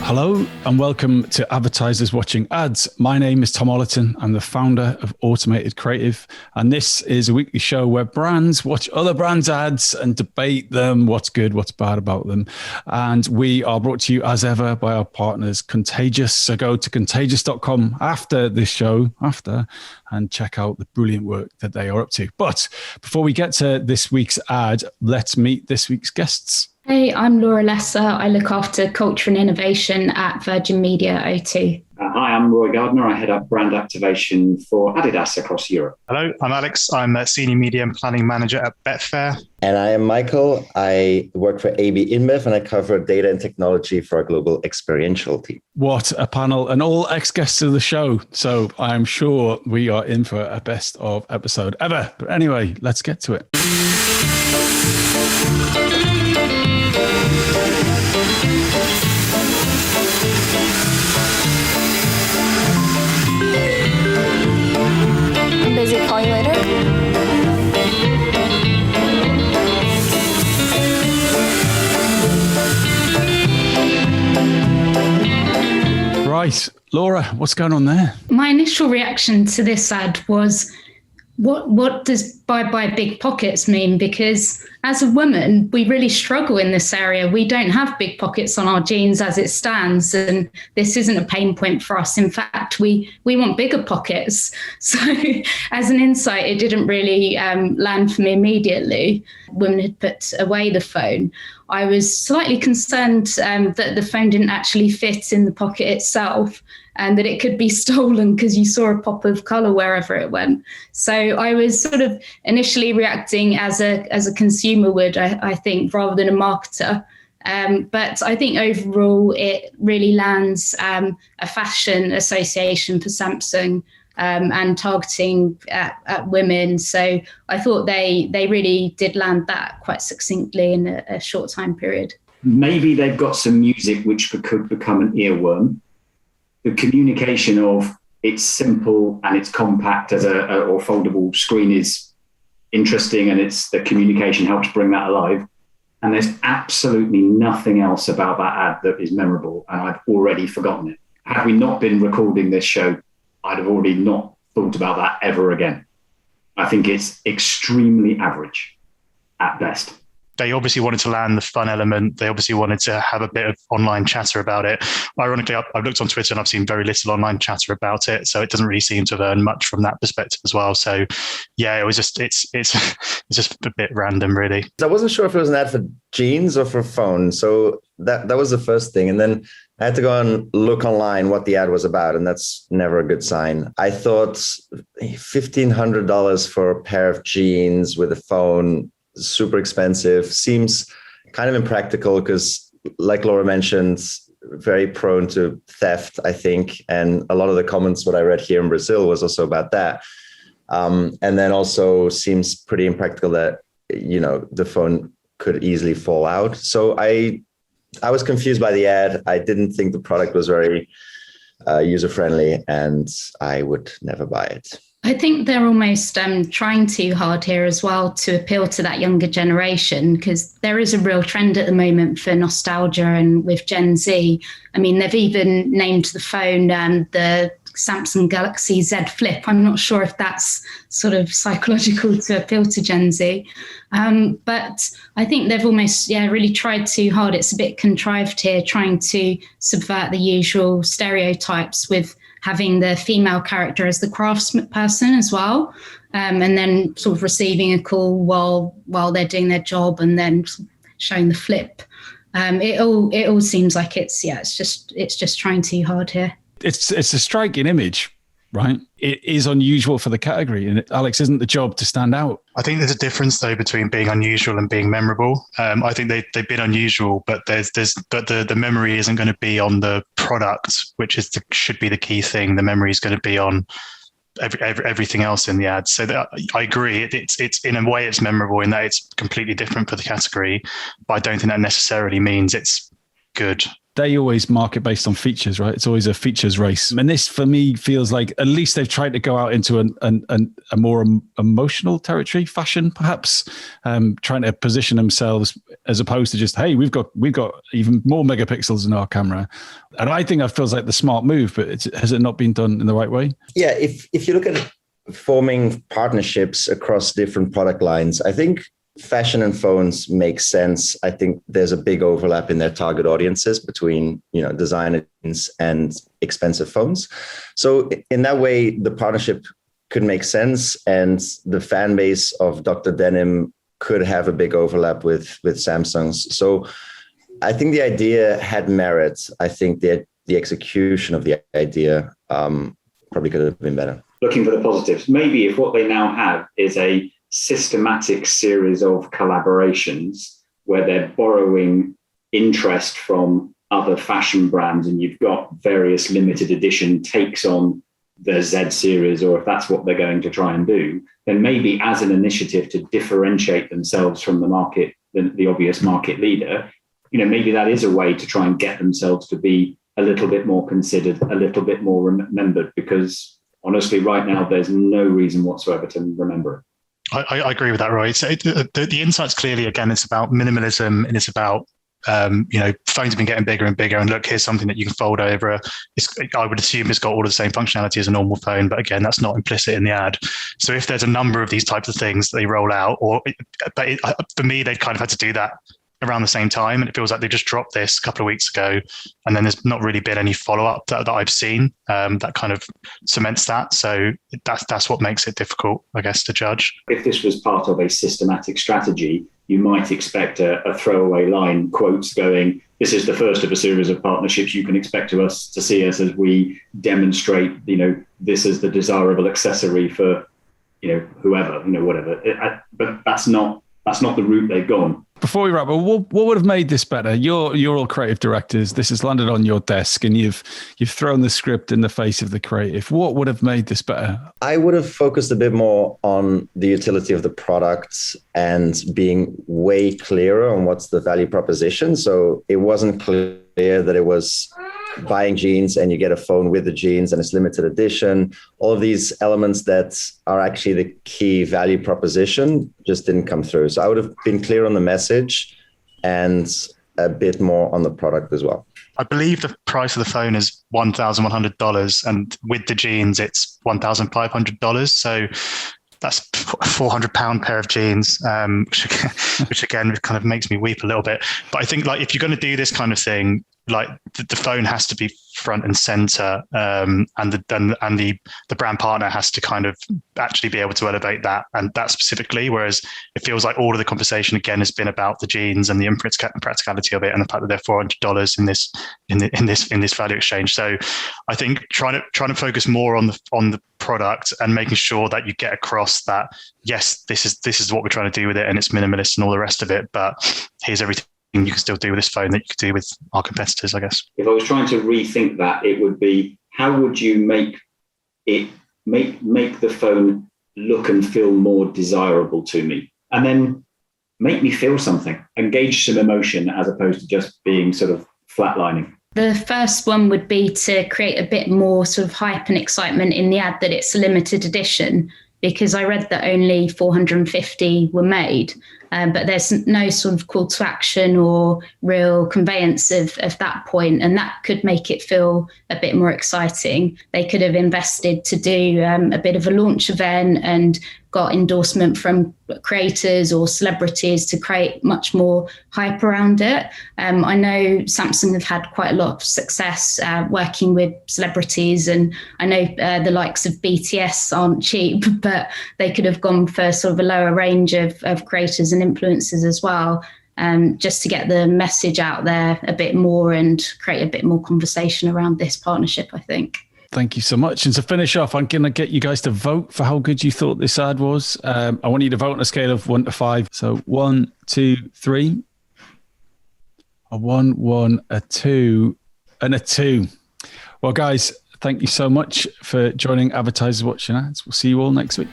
Hello and welcome to Advertisers Watching Ads. My name is Tom Ollerton. I'm the founder of Automated Creative, and this is a weekly show where brands watch other brands' ads and debate them, what's good, what's bad about them. And we are brought to you as ever by our partners Contagious. So go to contagious.com after this show, and check out the brilliant work that they are up to. But before we get to this week's ad, let's meet this week's guests. Hey, I'm Laura Lesser. I look after culture and innovation at Virgin Media O2. Hi, I'm Roy Gardner. I head up brand activation for Adidas across Europe. Hello, I'm Alex. I'm a Senior Media and Planning Manager at Betfair. And I am Michael. I work for AB InBev and I cover data and technology for our global experiential team. What a panel, and all ex-guests of the show. So I'm sure we are in for a best of episode ever. But anyway, let's get to it. Call you later. Right, Laura, what's going on there? My initial reaction to this ad was, what does buy big pockets mean? Because as a woman, we really struggle in this area. We don't have big pockets on our jeans as it stands, and this isn't a pain point for us. In fact, we want bigger pockets. So as an insight, it didn't really land for me immediately. Women had put away the phone. I was slightly concerned that the phone didn't actually fit in the pocket itself, and that it could be stolen because you saw a pop of colour wherever it went. So I was sort of initially reacting as a consumer would, I think, rather than a marketer. But I think overall it really lands a fashion association for Samsung and targeting at women. So I thought they really did land that quite succinctly in a short time period. Maybe they've got some music which could become an earworm. The communication of it's simple and it's compact as or foldable screen is interesting, and the communication helps bring that alive. And there's absolutely nothing else about that ad that is memorable, and I've already forgotten it. Had we not been recording this show, I'd have already not thought about that ever again. I think it's extremely average at best. They obviously wanted to land the fun element. They obviously wanted to have a bit of online chatter about it. Ironically, I've looked on Twitter and I've seen very little online chatter about it. So it doesn't really seem to have earned much from that perspective as well. So yeah, it was just, it's just a bit random, really. I wasn't sure if it was an ad for jeans or for phone. So that was the first thing. And then I had to go and look online what the ad was about, and that's never a good sign. I thought $1,500 for a pair of jeans with a phone, super expensive, seems kind of impractical because, like Laura mentioned, very prone to theft, I think. And a lot of the comments what I read here in Brazil was also about that. And then also seems pretty impractical that, the phone could easily fall out. So I was confused by the ad. I didn't think the product was very user-friendly, and I would never buy it. I think they're almost trying too hard here as well to appeal to that younger generation, because there is a real trend at the moment for nostalgia, and with Gen Z. I mean, they've even named the phone the Samsung Galaxy Z Flip. I'm not sure if that's sort of psychological to appeal to Gen Z. But I think they've almost, really tried too hard. It's a bit contrived here, trying to subvert the usual stereotypes with having the female character as the craftsperson as well, and then sort of receiving a call while they're doing their job, and then showing the flip. It all seems like it's just trying too hard here. It's a striking image, right? It is unusual for the category, and Alex, isn't the job to stand out? I think there's a difference though between being unusual and being memorable. I think they've been unusual, but the memory isn't going to be on the product, which should be the key thing. The memory is going to be on everything else in the ad. So I agree. It's in a way it's memorable in that it's completely different for the category, but I don't think that necessarily means it's good. They always market based on features, right? It's always a features race. And this, for me, feels like at least they've tried to go out into a more emotional territory, fashion, perhaps, trying to position themselves as opposed to just, hey, we've got even more megapixels in our camera. And I think that feels like the smart move, but has it not been done in the right way? Yeah, if you look at forming partnerships across different product lines, I think fashion and phones make sense. I think there's a big overlap in their target audiences between, designers and expensive phones. So in that way, the partnership could make sense, and the fan base of Dr. Denim could have a big overlap with Samsung's. So I think the idea had merit. I think the execution of the idea probably could have been better. Looking for the positives, maybe if what they now have is a systematic series of collaborations where they're borrowing interest from other fashion brands, and you've got various limited edition takes on the Z series, or if that's what they're going to try and do, then maybe as an initiative to differentiate themselves from the market, the obvious market leader, maybe that is a way to try and get themselves to be a little bit more considered, a little bit more remembered, because honestly, right now, there's no reason whatsoever to remember it. I agree with that, Roy. So the insights clearly, again, it's about minimalism, and it's about, phones have been getting bigger and bigger. And look, here's something that you can fold over. I would assume it's got all of the same functionality as a normal phone, but again, that's not implicit in the ad. So if there's a number of these types of things that they roll out, for me, they've kind of had to do that around the same time. And it feels like they just dropped this a couple of weeks ago, and then there's not really been any follow-up that I've seen that kind of cements that. So that's what makes it difficult, I guess, to judge. If this was part of a systematic strategy, you might expect a throwaway line, quotes going, this is the first of a series of partnerships you can expect to see us as we demonstrate, this is the desirable accessory for, whoever, whatever. But that's not the route they've gone. Before we wrap up, what would have made this better? You're all creative directors. This has landed on your desk, and you've thrown the script in the face of the creative. What would have made this better? I would have focused a bit more on the utility of the product and being way clearer on what's the value proposition. So it wasn't clear that it was buying jeans and you get a phone with the jeans and it's limited edition. All of these elements that are actually the key value proposition just didn't come through. So I would have been clear on the message and a bit more on the product as well. I believe the price of the phone is $1,100, and with the jeans, it's $1,500. So that's a £400 pair of jeans, which again kind of makes me weep a little bit. But I think, like, if you're going to do this kind of thing, like the phone has to be front and center, and the brand partner has to kind of actually be able to elevate that and that specifically. Whereas it feels like all of the conversation again has been about the jeans and the impracticality of it, and the fact that they're $400 in this value exchange. So I think trying to focus more on the product and making sure that you get across that, yes, this is what we're trying to do with it, and it's minimalist and all the rest of it, but here's everything you can still do with this phone that you could do with our competitors, I guess. If I was trying to rethink that, it would be, how would you make the phone look and feel more desirable to me? And then make me feel something, engage some emotion, as opposed to just being sort of flatlining. The first one would be to create a bit more sort of hype and excitement in the ad that it's a limited edition, because I read that only 450 were made. But there's no sort of call to action or real conveyance of that point, and that could make it feel a bit more exciting. They could have invested to do a bit of a launch event and got endorsement from creators or celebrities to create much more hype around it. I know Samsung have had quite a lot of success working with celebrities, and I know the likes of BTS aren't cheap, but they could have gone for sort of a lower range of creators and influencers as well, just to get the message out there a bit more and create a bit more conversation around this partnership, I think. Thank you so much. And to finish off, I'm going to get you guys to vote for how good you thought this ad was. I want you to vote on a scale of 1 to 5. So 1, 2, 3. A 1, 1, a 2, and a 2. Well, guys, thank you so much for joining Advertisers Watching Ads. We'll see you all next week.